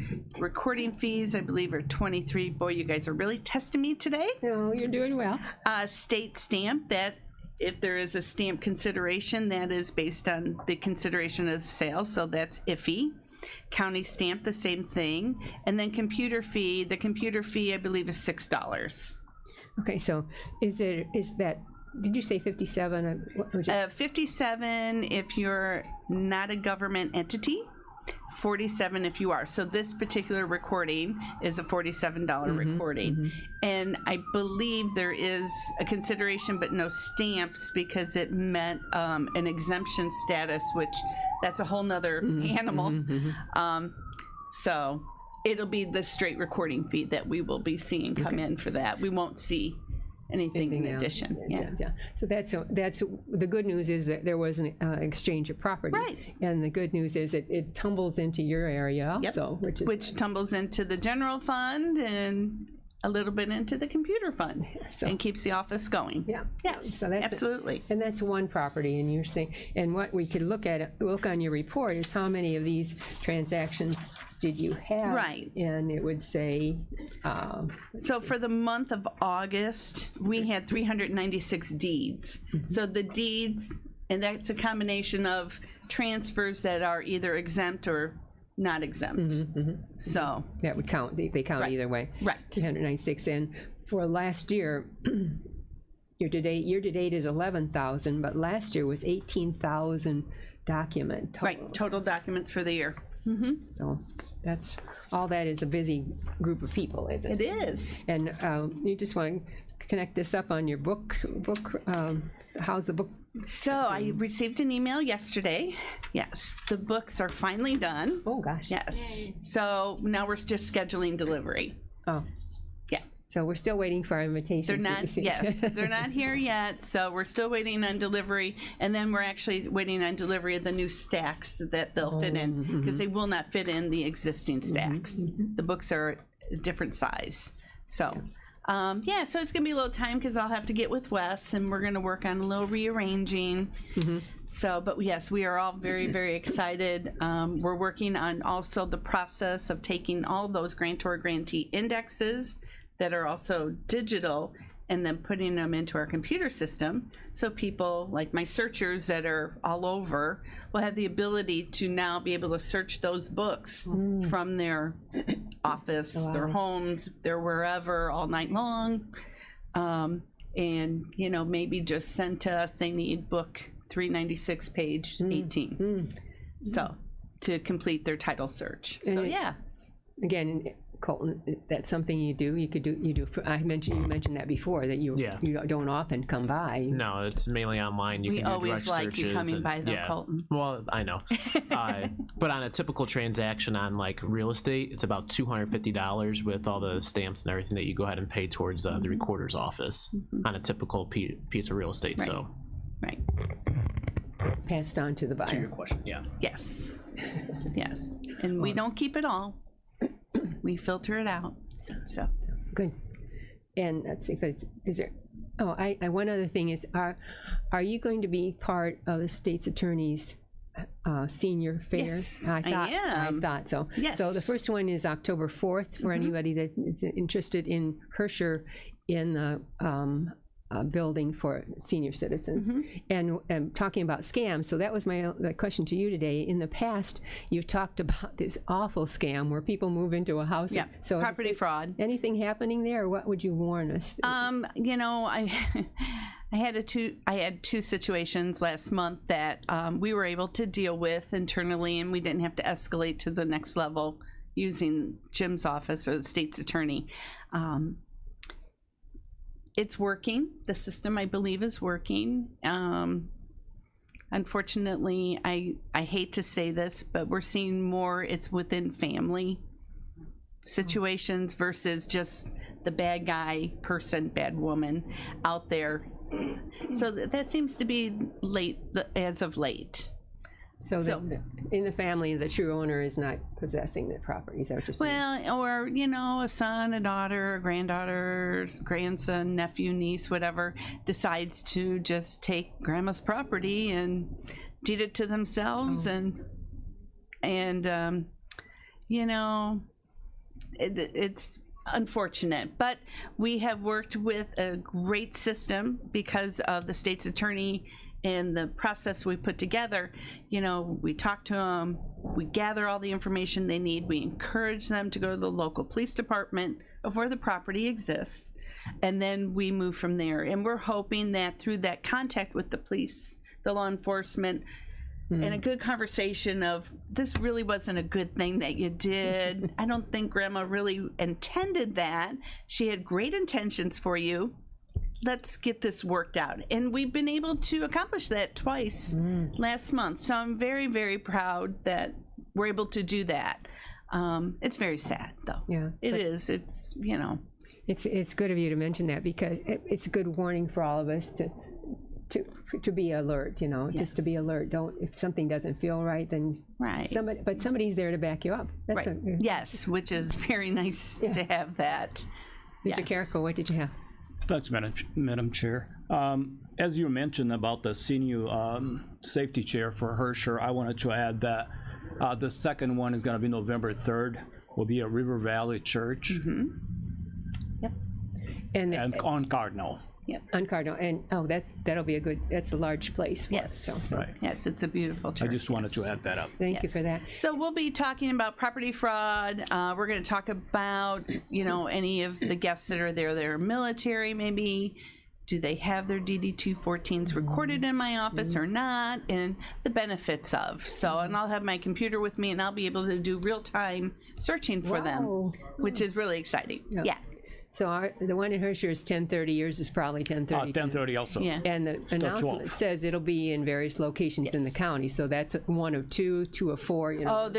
Recording fees, I believe, are 23. Boy, you guys are really testing me today. No, you're doing well. State stamp, that if there is a stamp consideration, that is based on the consideration of the sale, so that's iffy. County stamp, the same thing. And then computer fee, the computer fee, I believe, is $6. Okay, so is that, did you say 57? What would you- 57 if you're not a government entity. 47 if you are. So this particular recording is a $47 recording. And I believe there is a consideration but no stamps because it meant an exemption status, which that's a whole nother animal. So it'll be the straight recording fee that we will be seeing come in for that. We won't see anything in addition. Yeah. So that's the good news is that there was an exchange of property, Right. And the good news is it tumbles into your area also, which tumbles into the general fund and a little bit into the computer fund, and keeps the office going. Yeah. Yes. So that's absolutely. And that's one property, and you're saying, and what we could look on your report is how many of these transactions did you have? Right. And it would say. So for the month of August, we had 396 deeds. So the deeds, and that's a combination of transfers that are either exempt or not exempt. So that would count. They count Right. either way. Right. 396, and for last year. Year to date is 11,000, but last year was 18,000 document total. Right, total documents for the year. So that's all. That is a busy group of people, isn't it? It is. And you just want to connect this up on your book. How's the book? So I received an email yesterday. Yes, the books are finally done. Oh gosh. Yes. So now we're just scheduling delivery. Oh. Yeah. So we're still waiting for our invitations. They're not, yes, they're not here yet, so we're still waiting on delivery, and then we're actually waiting on delivery of the new stacks that they'll fit in, because they will not fit in the existing stacks. The books are a different size. So, so it's gonna be a little time, because I'll have to get with Wes, and we're gonna work on a little rearranging. So, but yes, we are all very, very excited. We're working on also the process of taking all those grantor grantee indexes that are also digital and then putting them into our computer system, so people like my searchers that are all over will have the ability to now be able to search those books from their office, their homes, their wherever, all night long. And maybe just send to us they need book 396 page 18 so to complete their title search. So yeah, again, Colton, that's something you do. You do. You mentioned that before, that you don't often come by. No, it's mainly online. You we can do always direct like searches you coming and- by though, yeah. Colton. Well, I know. But on a typical transaction on like real estate, it's about $250 with all the stamps and everything that you go ahead and pay towards the recorder's office on a typical piece of real estate. Right. So Right. Passed on to the to your buyer. question, yeah. Yes. Yes. And we don't keep it all. We filter it out. So Good. And let's see if is there. Oh, I one other thing is, are you going to be part of the state's attorney's senior fair? Yes, I I am. thought so. Yes. So the first one is October 4th for anybody that is interested in Herscher in the building for senior citizens. And talking about scams, so that was my question to you today. In the past, you've talked about this awful scam where people move into a house. yeah, So property fraud. anything happening there, or what would you warn us? I had two situations last month that we were able to deal with internally, and we didn't have to escalate to the next level using Jim's office or the state's attorney. It's working. The system, I believe, is working. unfortunately, I hate to say this, but we're seeing more it's within family situations versus just the bad guy person, bad woman out there. So that seems to be as of late. So, in the family, the true owner is not possessing the property. Is that what you're saying? Well, or, a son, a daughter, a granddaughter, grandson, nephew, niece, whatever, decides to just take grandma's property and deed it to themselves. It's unfortunate. But we have worked with a great system because of the state's attorney and the process we put together. We talk to them, we gather all the information they need, we encourage them to go to the local police department of where the property exists, and then we move from there. And we're hoping that through that contact with the police, the law enforcement, and a good conversation of, this really wasn't a good thing that you did. I don't think grandma really intended that. She had great intentions for you. Let's get this worked out. And we've been able to accomplish that twice last month. So I'm very, very proud that we're able to do that. It's very sad, though. Yeah. It is. It's, It's good of you to mention that, because it's a good warning for all of us to be alert, just to be alert. If something doesn't feel right, then somebody's there to back you up. That's right. Yes, which is very nice to have that. Mr. Carrico, what did you have? Thanks, Madam Chair. As you mentioned about the senior safety chair for Herscher, I wanted to add that the second one is going to be November 3rd. Will be at River Valley Church and on Cardinal. Yep. On Cardinal, and that'll be that's a large place for us. So. Right. Yes, it's a beautiful church. I just wanted to add that up. Thank you for that. So we'll be talking about property fraud. We're going to talk about, any of the guests that are there. They're military, maybe. Do they have their DD-214s recorded in my office or not? And the benefits of. So, and I'll have my computer with me, and I'll be able to do real-time searching for them, which is really exciting. Yeah. So the one in Herscher is 10:30. Yours is probably 10:30. 10:30 also. Yeah. And the announcement says it'll be in various locations in the county. So that's one of two of four. Oh,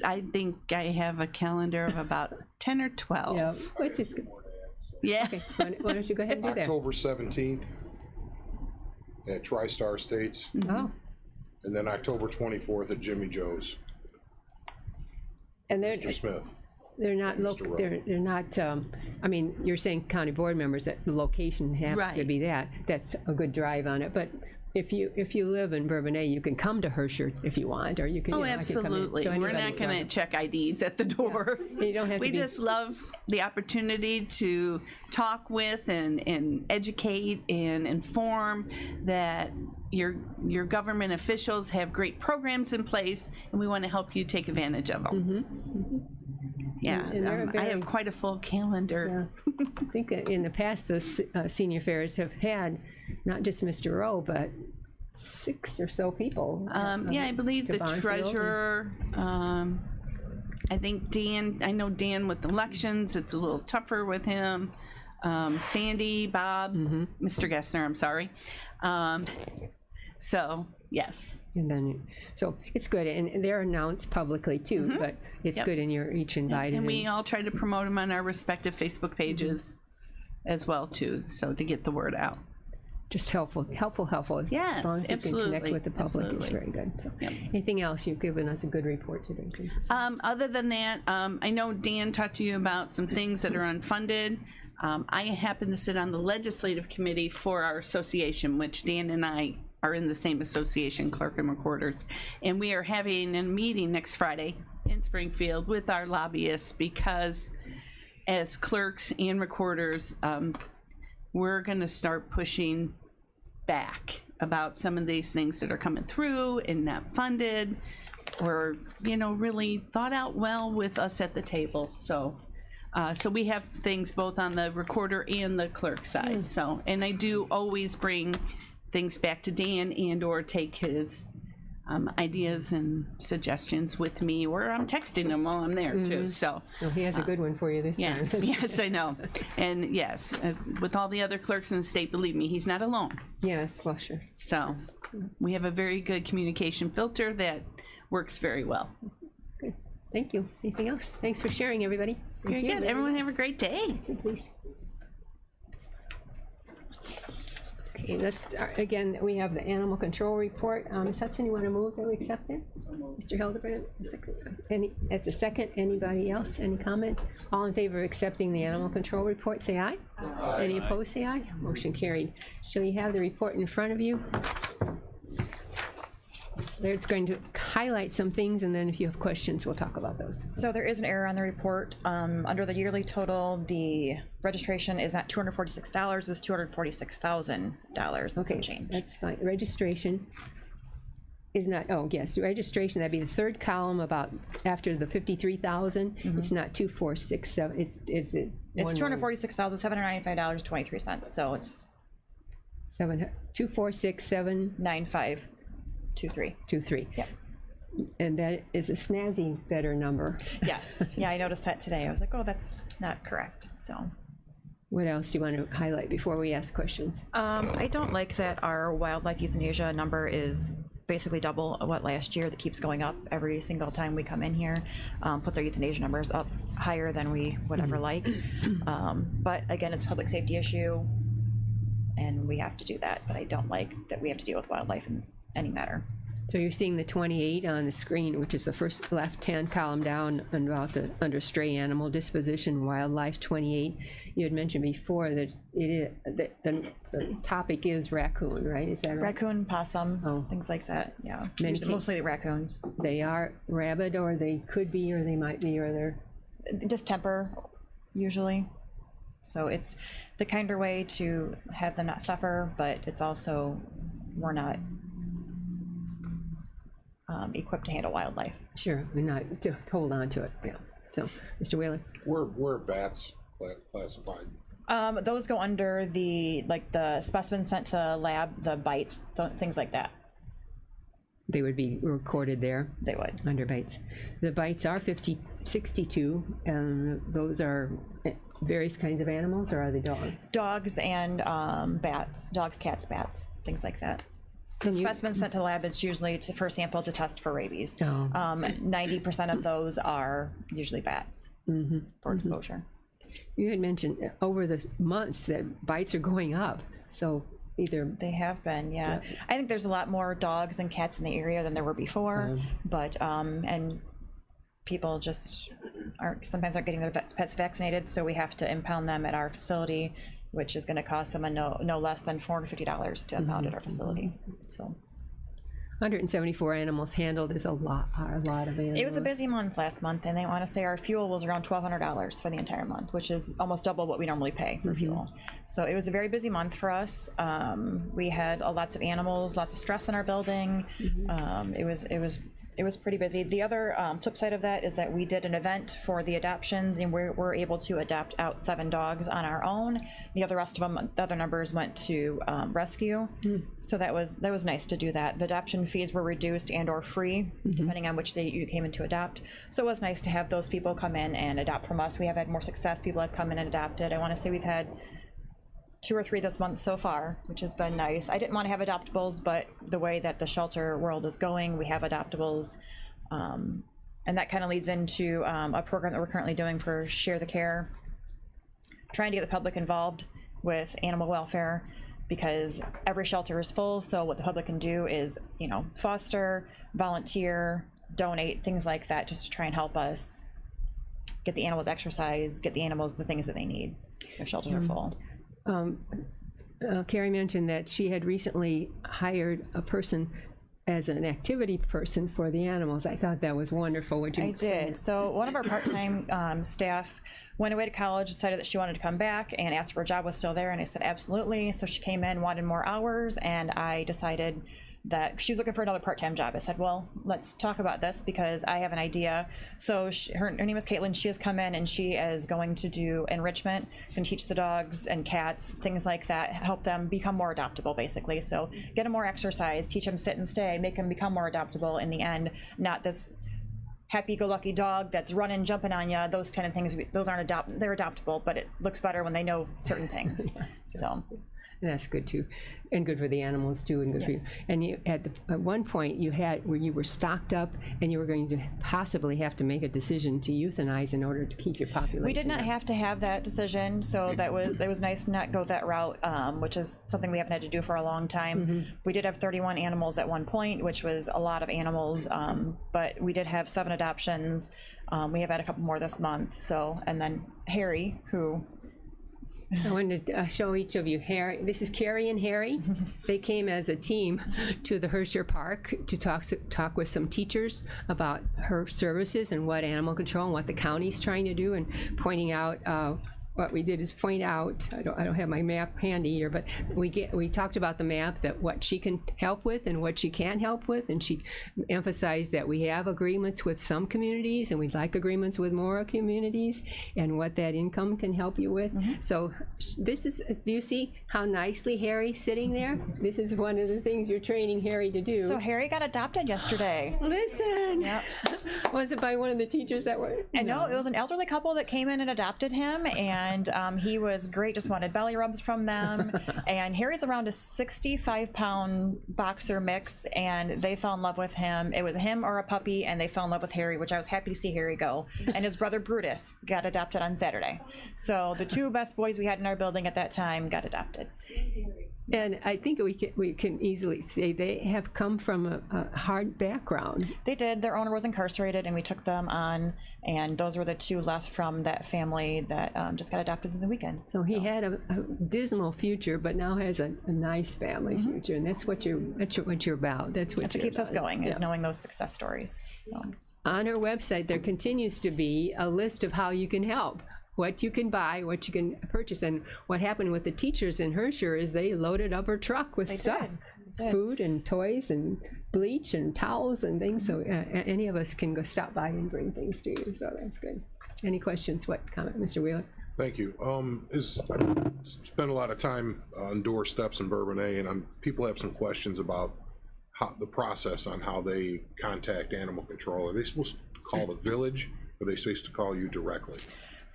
I think I have a calendar of about 10 or 12. Yeah, which is good. Yeah. Okay. Why don't you go ahead and do that? October 17th at TriStar Estates, Oh. and then October 24th at Jimmy Joe's. And Mr. Smith. they're not local. They're not. I mean, you're saying county board members, that the location has to be that. That's a good drive on it. But if you live in Bourbonnais, you can come to Herscher if you want, or you can. Oh, I can come in. absolutely. So We're not going to check IDs at the door. You don't have we to be. just love the opportunity to talk with and educate and inform that your government officials have great programs in place, and we want to help you take advantage of them. Yeah, And I have quite a full calendar. Yeah. I think that in the past, those senior fairs have had not just Mr. Rowe, but 6 or so people. I believe the Bonfield treasurer. I think Dan. I know Dan with elections. It's a little tougher with him. Sandy, Bob, Mr. Gessner. I'm sorry. So yes. And then, so it's good, and they're announced publicly too. But it's good, and you're each invited. And we all try to promote them on our respective Facebook pages as well too, so to get the word out. Just helpful. As Yes, long as you absolutely. can connect with the public, it's very good. So, anything else? You've given us a good report today, Jim. Other than that, I know Dan talked to you about some things that are unfunded. I happen to sit on the legislative committee for our association, which Dan and I are in the same association, Clerk and Recorders, and we are having a meeting next Friday in Springfield with our lobbyists, because as clerks and recorders, we're going to start pushing back about some of these things that are coming through and not funded, or really thought out well with us at the table. So we have things both on the recorder and the clerk side. So, and I do always bring things back to Dan and or take his ideas and suggestions with me, or I'm texting him while I'm there too. So Oh, he has a good one for you this yeah, time. yes, I know. And yes, with all the other clerks in the state, believe me, he's not alone. Yes, well, sure. So we have a very good communication filter that works very well. Good. Thank you. Anything else? Thanks for sharing, everybody. Very Thank you. good. Everyone have a great day. Please. Okay, let's start. Again, we have the animal control report. Ms. Hudson, you want to move that we accept it? Mr. Hildebrand? It's a second. Anybody else? Any comment? All in favor of accepting the animal control report, say aye. Any opposed, say aye. Motion carried. So you have the report in front of you. So there it's going to highlight some things, and then if you have questions, we'll talk about those. So there is an error on the report. Under the yearly total, the registration is not $246, it's $246,000. That's Okay, some change. that's fine. Registration is not, oh, yes, registration, that'd be the third column about after the 53,000. It's not 2467, it's It's $246,795.23. So it's 246723. 9523. Yep. And that is a snazzy better number. Yes. Yeah, I noticed that today. I was like, oh, that's not correct. So. What else do you want to highlight before we ask questions? I don't like that our wildlife euthanasia number is basically double what last year. That keeps going up every single time we come in here. Puts our euthanasia numbers up higher than we would ever like. But again, it's a public safety issue, and we have to do that. But I don't like that we have to deal with wildlife in any matter. So you're seeing the 28 on the screen, which is the first left-hand column down and about the under stray animal disposition, wildlife 28. You had mentioned before that it is, the topic is raccoon, right? Is that right? Raccoon, possum, Oh. things like that. Yeah, Many mostly the raccoons. They are rabid, or they could be, or they might be, or they're. Distemper, usually. So it's the kinder way to have them not suffer, but it's also we're not equipped to handle wildlife. Sure, we're not to hold on to it. Yeah. So, Mr. Wheeler. Where bats classified? Those go under the specimens sent to lab, the bites, things like that. They would be recorded there. They would. Under bites. The bites are 62, and those are various kinds of animals, or are they dogs? Dogs and bats. Dogs, cats, bats, things like that. The specimens sent to the lab is usually for sample to test for rabies. 90% of those are usually bats for exposure. You had mentioned over the months that bites are going up. So either they have been, yeah. I think there's a lot more dogs and cats in the area than there were before, but and people just sometimes aren't getting their pets vaccinated, so we have to impound them at our facility, which is going to cost them no less than $450 to impound at our facility. So 174 animals handled is a lot of animals. it was a busy month last month, and they want to say our fuel was around $1,200 for the entire month, which is almost double what we normally pay for fuel. So it was a very busy month for us. We had lots of animals, lots of stress in our building. It was pretty busy. The other flip side of that is that we did an event for the adoptions, and we're able to adopt out 7 dogs on our own. The rest of them, the other numbers went to rescue. So that was nice to do that. The adoption fees were reduced and/or free, depending on which state you came in to adopt. So it was nice to have those people come in and adopt from us. We have had more success. People have come in and adopted. I want to say we've had 2 or 3 this month so far, which has been nice. I didn't want to have adoptables, but the way that the shelter world is going, we have adoptables. And that kind of leads into a program that we're currently doing for Share the Care, trying to get the public involved with animal welfare, because every shelter is full. So what the public can do is, foster, volunteer, donate, things like that, just to try and help us get the animals exercise, get the animals the things that they need. So shelters are full. Carrie mentioned that she had recently hired a person as an activity person for the animals. I thought that was wonderful. Would you? I did. So one of our part-time staff went away to college, decided that she wanted to come back, and asked if her job was still there, and I said absolutely. So she came in, wanted more hours, and I decided that she was looking for another part-time job. I said, well, let's talk about this because I have an idea. So her name is Caitlin. She has come in and she is going to do enrichment and teach the dogs and cats, things like that, help them become more adoptable, basically. So get them more exercise, teach them sit and stay, make them become more adoptable in the end, not this happy-go-lucky dog that's running, jumping on you, those kind of things. Those aren't they're adoptable, but it looks better when they know certain things. So That's good too, and good for the animals too, and good for you. And you, at one point, you had where you were stocked up, and you were going to possibly have to make a decision to euthanize in order to keep your population. we did not up. have to have that decision, so it was nice to not go that route, which is something we haven't had to do for a long time. We did have 31 animals at one point, which was a lot of animals, but we did have 7 adoptions. We have had a couple more this month. So, and then Harry, who. I wanted to show each of you Harry. This is Carrie and Harry. They came as a team to the Herscher Park to talk with some teachers about her services and what animal control and what the county's trying to do, and pointing out what we did is point out, I don't have my map handy here, but we talked about the map, that what she can help with and what she can't help with, and she emphasized that we have agreements with some communities and we'd like agreements with more communities, and what that income can help you with. So this is, do you see how nicely Harry's sitting there? This is one of the things you're training Harry to do. So Harry got adopted yesterday. Listen, Yep. was it by one of the teachers that were? And no, it was an elderly couple that came in and adopted him, and he was great, just wanted belly rubs from them. And Harry's around a 65-pound boxer mix, and they fell in love with him. It was him or a puppy, and they fell in love with Harry, which I was happy to see Harry go. And his brother Brutus got adopted on Saturday. So the 2 best boys we had in our building at that time got adopted. And I think we can easily say they have come from a hard background. They did. Their owner was incarcerated, and we took them on, and those were the 2 left from that family that just got adopted in the weekend. So he had a dismal future, but now has a nice family future, and that's what you're about. That's what keeps us going, is knowing those success stories. So on our website, there continues to be a list of how you can help. What you can buy, what you can purchase. And what happened with the teachers in Herscher is they loaded up her truck with stuff. Food and toys and bleach and towels and things. So any of us can go stop by and bring things to you. So that's good. Any questions? What comment, Mr. Wheeler? Thank you. I spent a lot of time on doorsteps in Bourbonnais, and people have some questions about the process on how they contact animal control. Are they supposed to call the village, or are they supposed to call you directly?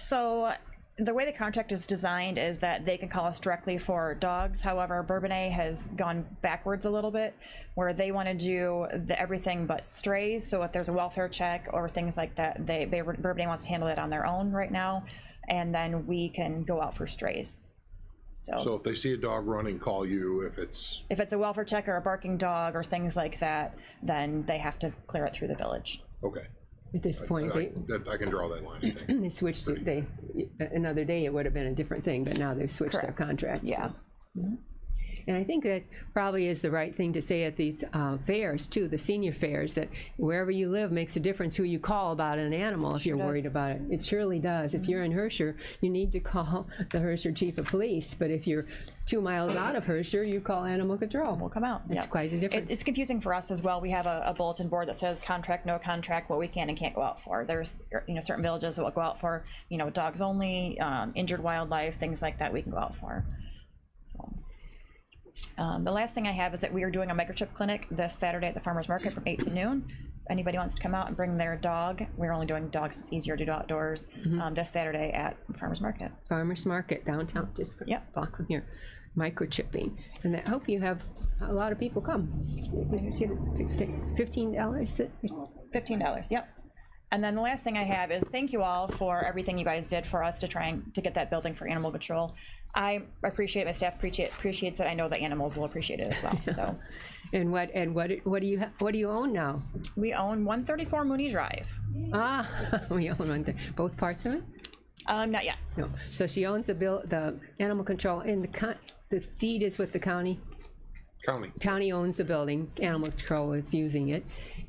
So the way the contract is designed is that they can call us directly for dogs. However, Bourbonnais has gone backwards a little bit, where they want to do everything but strays. So if there's a welfare check or things like that, Bourbonnais wants to handle it on their own right now, and then we can go out for strays. So if they see a dog running, call you. If it's a welfare check or a barking dog or things like that, then they have to clear it through the village. okay. At this point, I can draw that line, I think. they switched it. Another day it would have been a different thing, but now they've switched their contract. Yeah. So. And I think that probably is the right thing to say at these fairs too, the senior fairs, that wherever you live makes a difference who you call about an animal if you're worried about it. It surely does. If you're in Herscher, you need to call the Herscher Chief of Police, but if you're 2 miles out of Herscher, you call animal control. We'll come out. It's quite a difference. It's confusing for us as well. We have a bulletin board that says contract, no contract, what we can and can't go out for. There's certain villages that will go out for dogs only, injured wildlife, things like that we can go out for. So. The last thing I have is that we are doing a microchip clinic this Saturday at the farmer's market from 8 to noon. If anybody wants to come out and bring their dog, we're only doing dogs, it's easier to do outdoors, this Saturday at the farmer's market. Farmer's Market downtown, just a block from here. Microchipping. And I hope you have a lot of people come. $15? $15, yep. And then the last thing I have is thank you all for everything you guys did for us to try and to get that building for animal control. I appreciate it, my staff appreciates it. I know the animals will appreciate it as well. So. And what do you own now? We own 134 Mooney Drive. We own one thing. Both parts of it? Not yet. No. So she owns the animal control, and the deed is with the county. County. owns the building, Animal Control is using it.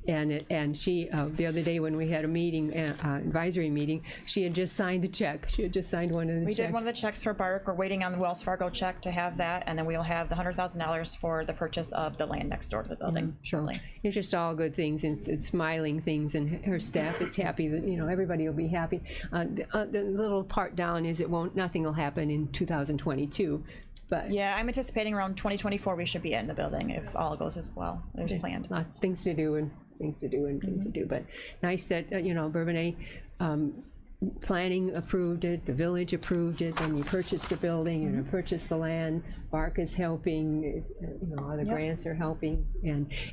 And she, the other day when we had a meeting, advisory meeting, she had just signed the check. She had just signed one of the We checks. did one of the checks for Bark. We're waiting on the Wells Fargo check to have that, and then we'll have the $100,000 for the purchase of the land next door to the building So shortly. it's just all good things and it's smiling things, and her staff is happy that, you know, everybody will be happy. The little part down is nothing will happen in 2022, but Yeah, I'm anticipating around 2024 we should be in the building if all goes as well as planned. lot of things to do and things to do. But nice that, you know, Bourbonnais planning approved it, the village approved it, then you purchased the building and you purchased the land. Bark is helping, you know, other grants are helping.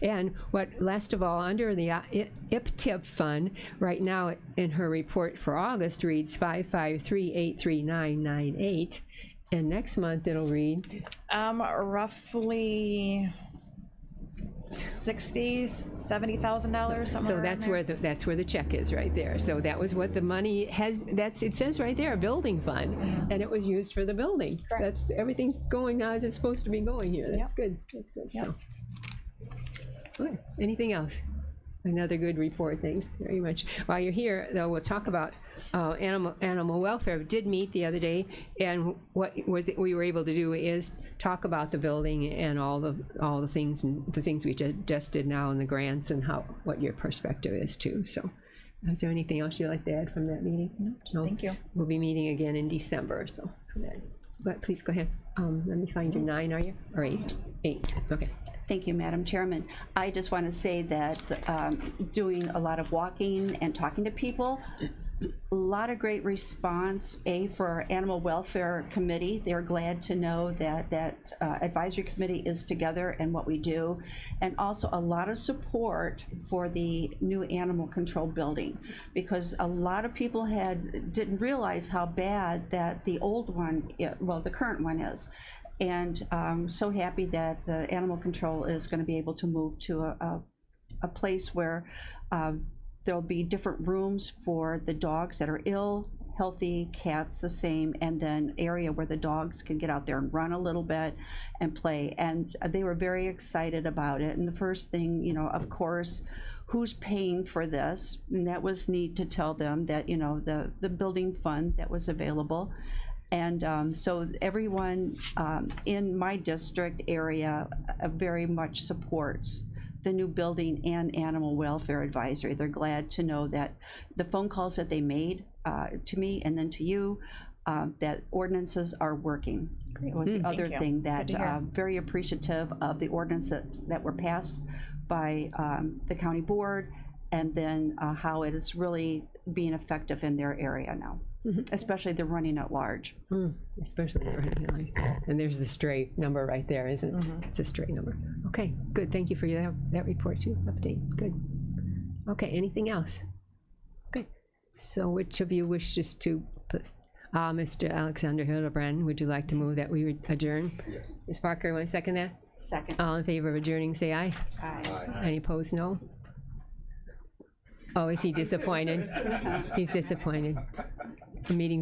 And what, last of all, under the IPTIP fund, right now in her report for August reads 553,839.98. And next month it'll read, Roughly $70,000, something. so that's where the check is right there. So that was what the money has, it says right there, building fund, and it was used for the building. That's, everything's going as it's supposed to be going here. That's good, so. Okay, anything else? Another good report, thanks very much. While you're here, though, we'll talk about animal welfare. We did meet the other day, and what we were able to do is talk about the building and all the things and the things we just did now and the grants and what your perspective is too. So, is there anything else you'd like to add from that meeting? No? Thank you. We'll be meeting again in December, so for that. But please go ahead. Let me find your 9, are you? Or 8? 8. Okay. Thank you, Madam Chairman. I just want to say that doing a lot of walking and talking to people, a lot of great response, for our Animal Welfare Committee. They're glad to know that advisory committee is together and what we do, and also a lot of support for the new animal control building, because a lot of people didn't realize how bad that the old one, well, the current one is. And so happy that the animal control is going to be able to move to a place where there'll be different rooms for the dogs that are ill, healthy, cats the same, and then area where the dogs can get out there and run a little bit and play. And they were very excited about it. And the first thing, you know, of course, who's paying for this? And that was neat to tell them that, you know, the building fund that was available. And so everyone in my district area very much supports the new building and animal welfare advisory. They're glad to know that the phone calls that they made to me and then to you, that ordinances are working. It was the other thing that very appreciative of the ordinances that were passed by the county board, and then how it is really being effective in their area now. Especially the running at large. Especially the running at large. And there's the stray number right there, isn't it? It's a stray number. Okay, good. Thank you for that report too. Update. Good. Okay, anything else? Okay. So which of you wishes to, Mr. Alexander Hildebrand, would you like to move that we adjourn? Yes. Ms. Parker, want to second that? Second. All in favor of adjourning, say aye. Aye. Any opposed, no? Oh, is he disappointed? He's disappointed. The meeting's